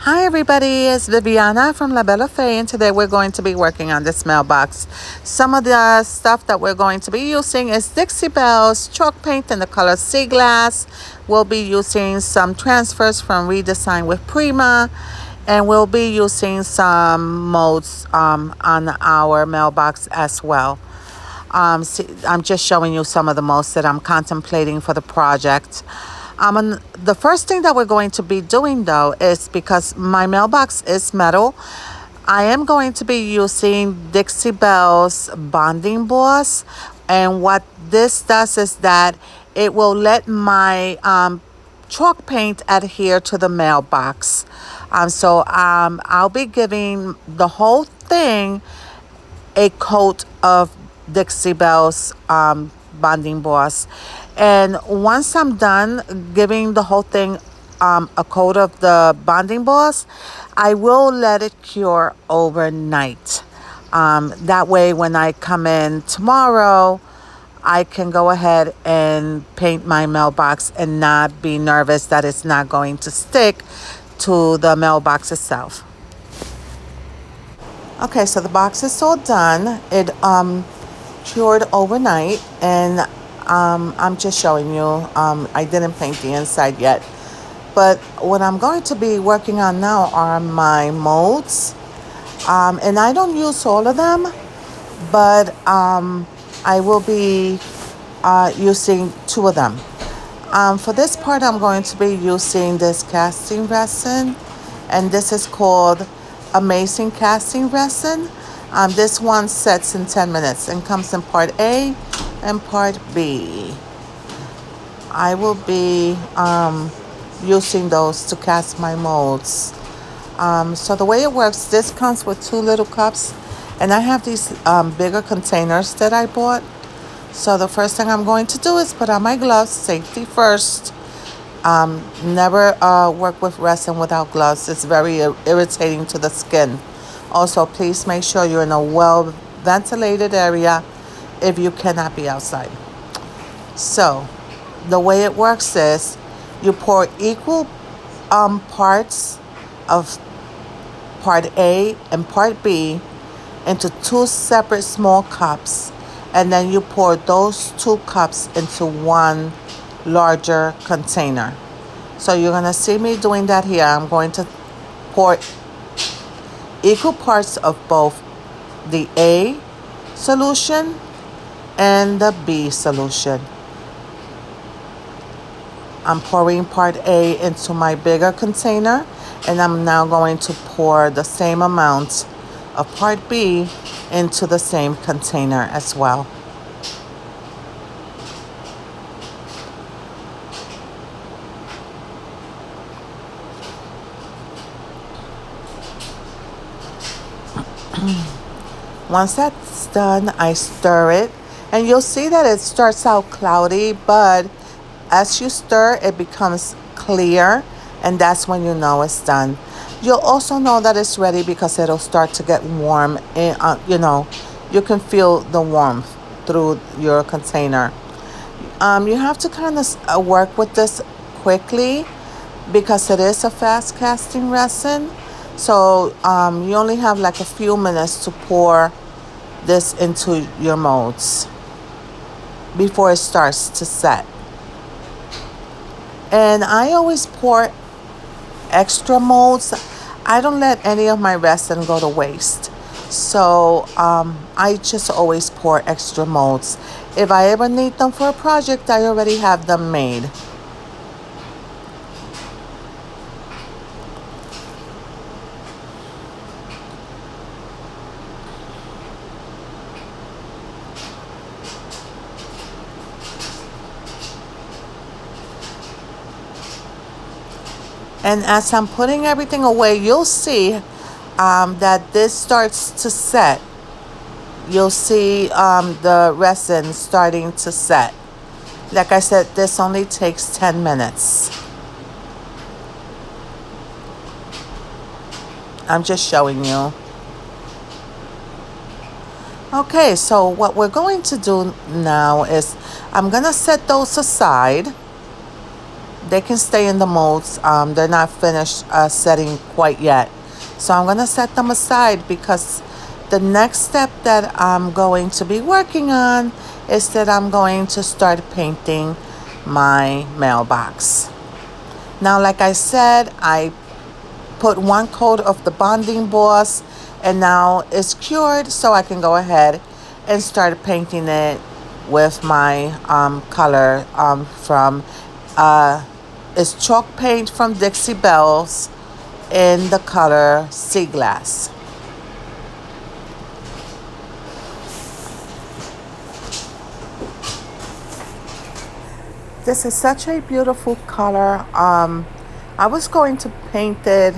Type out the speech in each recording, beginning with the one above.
Hi everybody, it's Viviana from La Bella Fae, and today we're going to be working on this mailbox. Some of the stuff that we're going to be using is Dixie Belle's chalk paint in the color Sea Glass. We'll be using some transfers from Redesign with Prima, and we'll be using some molds on our mailbox as well. I'm just showing you some of the molds that I'm contemplating for the project. And the first thing that we're going to be doing though is, because my mailbox is metal, I am going to be using Dixie Belle's Bonding Boss. And what this does is that it will let my chalk paint adhere to the mailbox. So I'll be giving the whole thing a coat of Dixie Belle's Bonding Boss. And once I'm done giving the whole thing a coat of the Bonding Boss, I will let it cure overnight. That way when I come in tomorrow, I can go ahead and paint my mailbox and not be nervous that it's not going to stick to the mailbox itself. Okay, so the box is all done. It cured overnight, and I'm just showing you. I didn't paint the inside yet, but what I'm going to be working on now are my molds, and I don't use all of them, but I will be using 2 of them. For this part, I'm going to be using this casting resin, and this is called Amazing Casting Resin. This one sets in 10 minutes and comes in part A and part B. I will be using those to cast my molds. So the way it works, this comes with 2 little cups, and I have these bigger containers that I bought. So the first thing I'm going to do is put on my gloves, safety first. Never work with resin without gloves. It's very irritating to the skin. Also, please make sure you're in a well ventilated area if you cannot be outside. So the way it works is you pour equal parts of part A and part B into 2 separate small cups, and then you pour those 2 cups into 1 larger container. So you're going to see me doing that here. I'm going to pour equal parts of both the A solution and the B solution. I'm pouring part A into my bigger container, and I'm now going to pour the same amount of part B into the same container as well. Once that's done, I stir it, and you'll see that it starts out cloudy, but as you stir, it becomes clear, and that's when you know it's done. You'll also know that it's ready because it'll start to get warm, and you can feel the warmth through your container. You have to kind of work with this quickly because it is a fast casting resin. So you only have like a few minutes to pour this into your molds before it starts to set. And I always pour extra molds. I don't let any of my resin go to waste. So I just always pour extra molds. If I ever need them for a project, I already have them made. And as I'm putting everything away, you'll see that this starts to set. You'll see the resin starting to set. Like I said, this only takes 10 minutes. I'm just showing you. Okay, so what we're going to do now is I'm going to set those aside they can stay in the molds. They're not finished setting quite yet. So I'm going to set them aside because the next step that I'm going to be working on is that I'm going to start painting my mailbox. Now, like I said, I put one coat of the Bonding Boss and now it's cured, so I can go ahead and start painting it with my color from it's chalk paint from Dixie Belle's in the color Sea Glass. This is such a beautiful color. I was going to paint it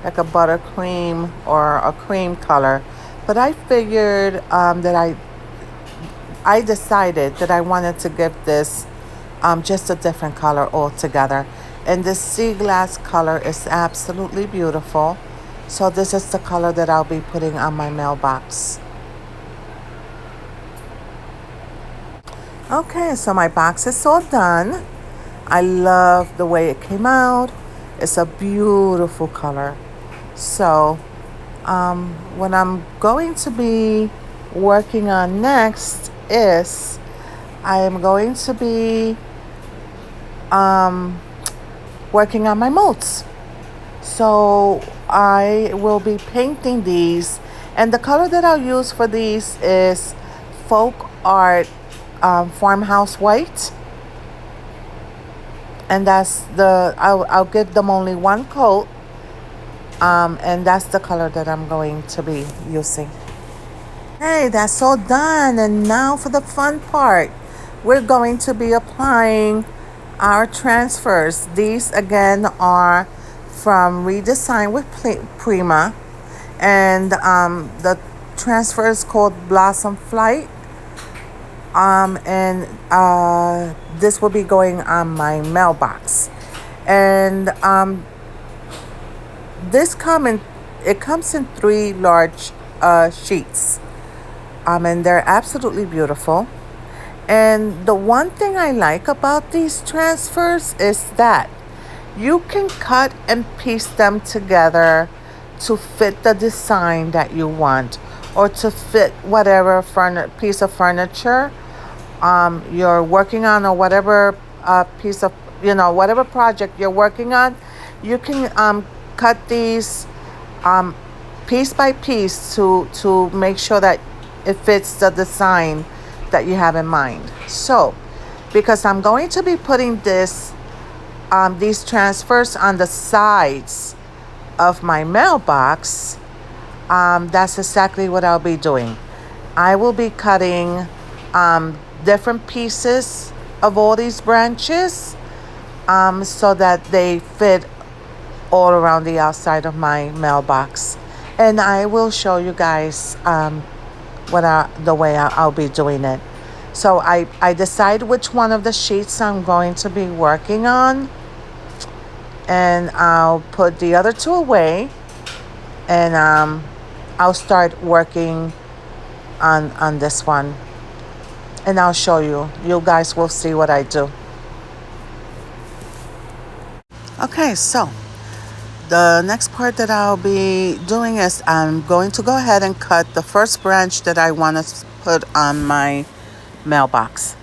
like a buttercream or a cream color, but I figured that I decided that I wanted to give this just a different color altogether. And this sea glass color is absolutely beautiful. So this is the color that I'll be putting on my mailbox. Okay, so my box is all done. I love the way it came out. It's a beautiful color. So what I'm going to be working on next is I am going to be working on my molds. So I will be painting these, and the color that I'll use for these is FolkArt Farmhouse White, and that's I'll give them only one coat, and that's the color that I'm going to be using. Hey, that's all done, and now for the fun part. We're going to be applying our transfers. These again are from Redesign with Prima, and the transfer is called Blossom Flight. And this will be going on my mailbox. And it comes in 3 large sheets. And they're absolutely beautiful. And the one thing I like about these transfers is that you can cut and piece them together to fit the design that you want, or to fit whatever piece of furniture you're working on, or whatever piece of, whatever project you're working on. You can cut these piece by piece to make sure that it fits the design that you have in mind. So because I'm going to be putting these transfers on the sides of my mailbox, that's exactly what I'll be doing. I will be cutting different pieces of all these branches so that they fit all around the outside of my mailbox. And I will show you guys the way I'll be doing it. So I decide which one of the sheets I'm going to be working on, and I'll put the other 2 away, and I'll start working on this one, and I'll show you. You guys will see what I do. Okay, so the next part that I'll be doing is I'm going to go ahead and cut the first branch that I want to put on my mailbox.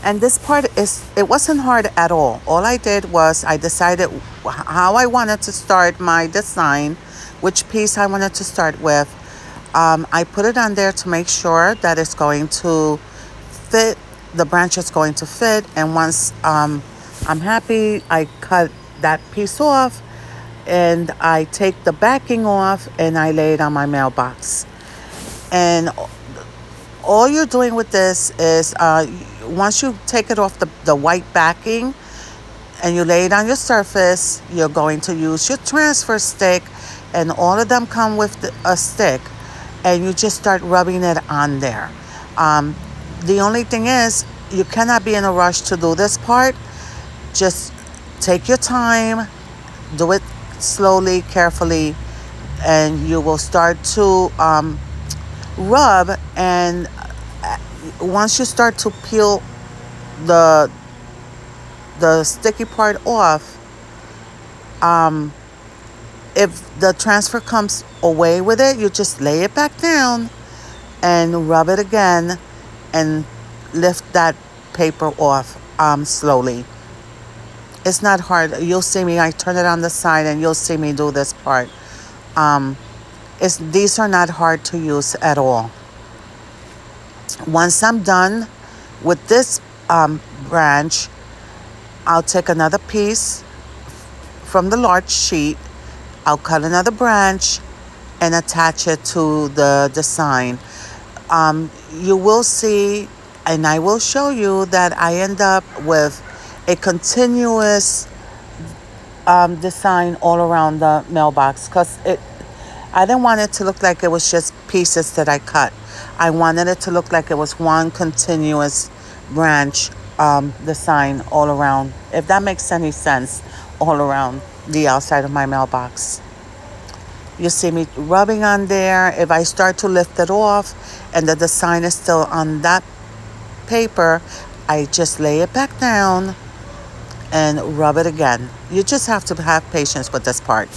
And this part it wasn't hard at all. All I did was I decided how I wanted to start my design, which piece I wanted to start with. I put it on there to make sure that it's going to fit, the branch is going to fit. And once I'm happy, I cut that piece off, and I take the backing off, and I lay it on my mailbox. And all you're doing with this is once you take it off the white backing and you lay it on your surface, you're going to use your transfer stick, and all of them come with a stick, and you just start rubbing it on there. The only thing is, you cannot be in a rush to do this part. Just take your time, do it slowly, carefully, and you will start to rub, and once you start to peel the sticky part off, if the transfer comes away with it, you just lay it back down and rub it again and lift that paper off slowly. It's not hard. You'll see me, I turn it on the side and you'll see me do this part. These are not hard to use at all. Once I'm done with this branch, I'll take another piece from the large sheet. I'll cut another branch and attach it to the design. You will see, and I will show you, that I end up with a continuous design all around the mailbox, because I didn't want it to look like it was just pieces that I cut. I wanted it to look like it was one continuous branch design all around, if that makes any sense, all around the outside of my mailbox. You see me rubbing on there. If I start to lift it off and the design is still on that paper, I just lay it back down and rub it again. You just have to have patience with this part.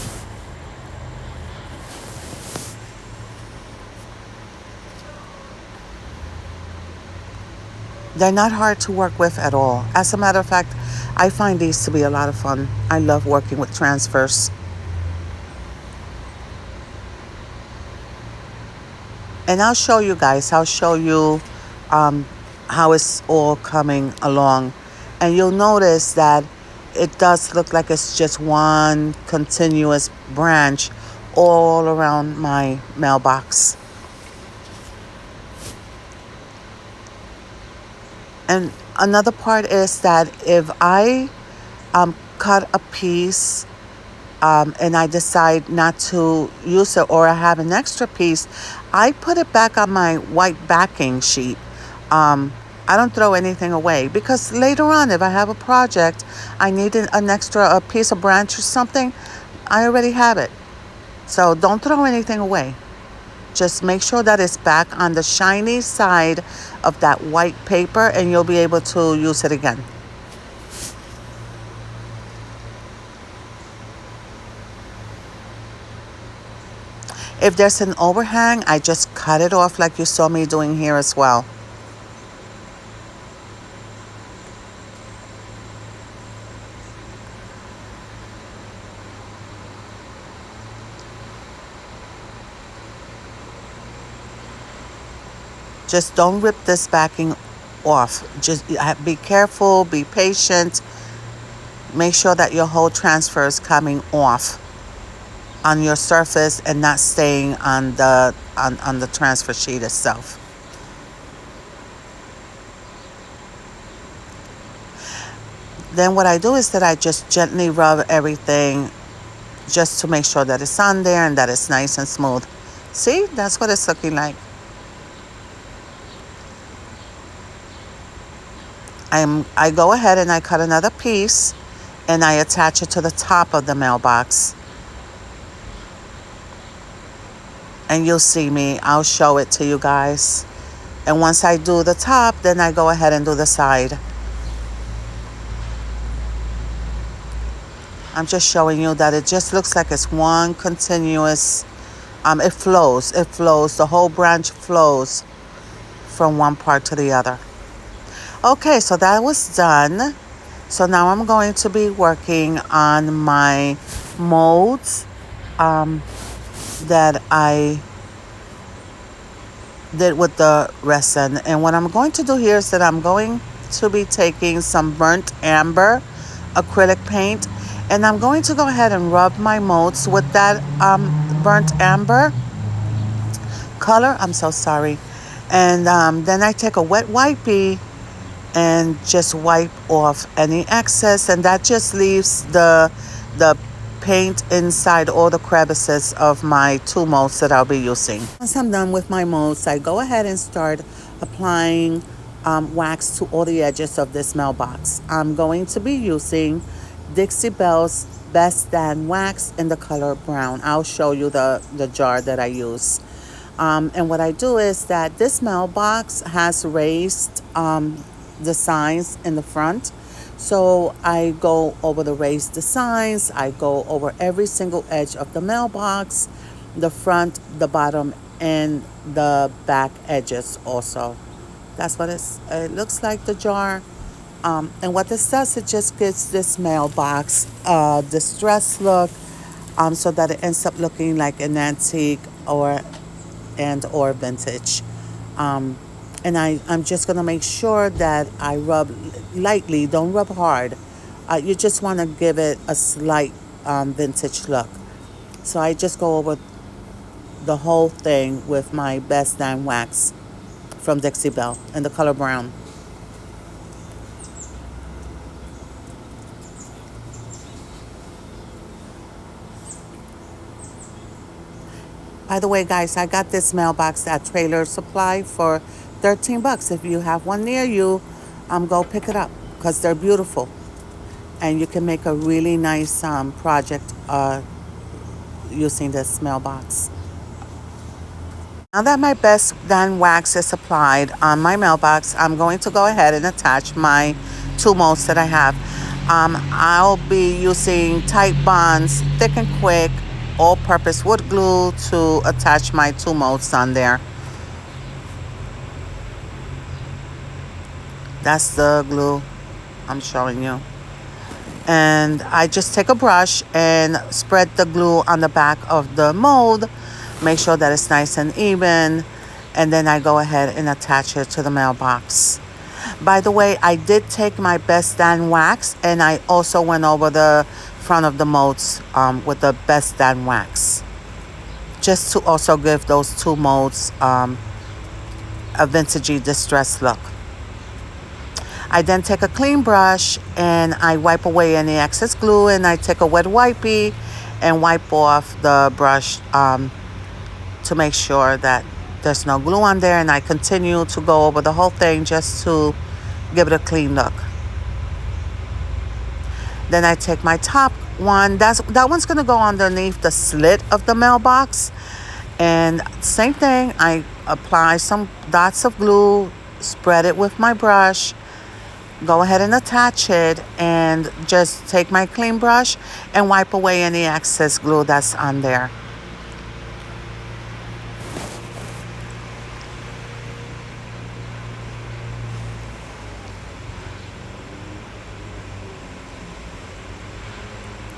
They're not hard to work with at all. As a matter of fact, I find these to be a lot of fun. I love working with transfers. And I'll show you guys, how it's all coming along. And you'll notice that it does look like it's just one continuous branch all around my mailbox. And another part is that if I cut a piece and I decide not to use it, or I have an extra piece, I put it back on my white backing sheet. I don't throw anything away, because later on, if I have a project, I need an extra piece of branch or something, I already have it. So don't throw anything away. Just make sure that it's back on the shiny side of that white paper, and you'll be able to use it again. If there's an overhang, I just cut it off like you saw me doing here as well. Just don't rip this backing off. Just be careful, be patient. Make sure that your whole transfer is coming off on your surface and not staying on the transfer sheet itself. Then what I do is that I just gently rub everything just to make sure that it's on there and that it's nice and smooth. See, that's what it's looking like. I go ahead and I cut another piece and I attach it to the top of the mailbox. And you'll see me, I'll show it to you guys. And once I do the top, then I go ahead and do the side. I'm just showing you that it just looks like it's one continuous, it flows, the whole branch flows from one part to the other. Okay, so that was done. So now I'm going to be working on my molds that I did with the resin. And what I'm going to do here is that I'm going to be taking some burnt amber acrylic paint, and I'm going to go ahead and rub my molds with that burnt amber color. I'm so sorry. And then I take a wet wipey and just wipe off any excess, and that just leaves the paint inside all the crevices of my two molds that I'll be using. Once I'm done with my molds, I go ahead and start applying wax to all the edges of this mailbox. I'm going to be using Dixie Belle's Best Than wax in the color brown. I'll show you the jar that I use. And what I do is that this mailbox has raised designs in the front. So I go over the raised designs. I go over every single edge of the mailbox, the front, the bottom, and the back edges also. That's what it looks like, the jar. And what this does, it just gives this mailbox a distressed look, so that it ends up looking like an antique or vintage. Um, and I'm just going to make sure that I rub lightly, don't rub hard. You just want to give it a slight vintage look. So I just go over the whole thing with my Best Damn Wax from Dixie Belle in the color brown. By the way, guys, I got this mailbox at Trailer Supply for 13 bucks. If you have one near you, go pick it up because they're beautiful. And you can make a really nice project using this mailbox. Now that my Best Done Wax is applied on my mailbox, I'm going to go ahead and attach my two molds that I have. I'll be using Tight Bonds, Thick and Quick, all-purpose wood glue to attach my two molds on there. That's the glue I'm showing you. And I just take a brush and spread the glue on the back of the mold. Make sure that it's nice and even. And then I go ahead and attach it to the mailbox. By the way, I did take my Best Done Wax and I also went over the front of the molds with the Best Done Wax. Just to also give those two molds a vintagey distressed look. I then take a clean brush and I wipe away any excess glue, and I take a wet wipey and wipe off the brush to make sure that there's no glue on there, and I continue to go over the whole thing just to give it a clean look. Then I take my top one. That one's going to go underneath the slit of the mailbox. And same thing, I apply some dots of glue, spread it with my brush, go ahead and attach it, and just take my clean brush and wipe away any excess glue that's on there.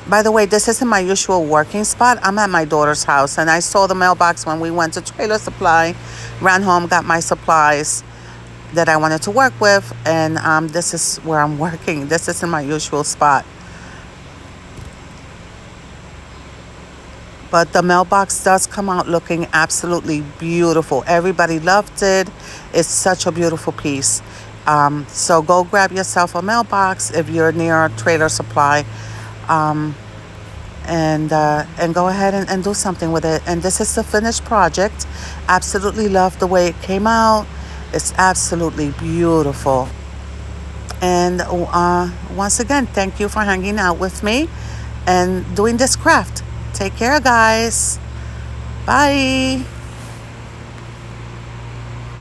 By the way, this isn't my usual working spot. I'm at my daughter's house, and I saw the mailbox when we went to Trailer Supply, ran home, got my supplies that I wanted to work with, and this is where I'm working. This isn't my usual spot. But the mailbox does come out looking absolutely beautiful. Everybody loved it. It's such a beautiful piece. So go grab yourself a mailbox if you're near a Trailer Supply. And go ahead and do something with it. And this is the finished project. Absolutely love the way it came out. It's absolutely beautiful. And once again, thank you for hanging out with me and doing this craft. Take care, guys. Bye.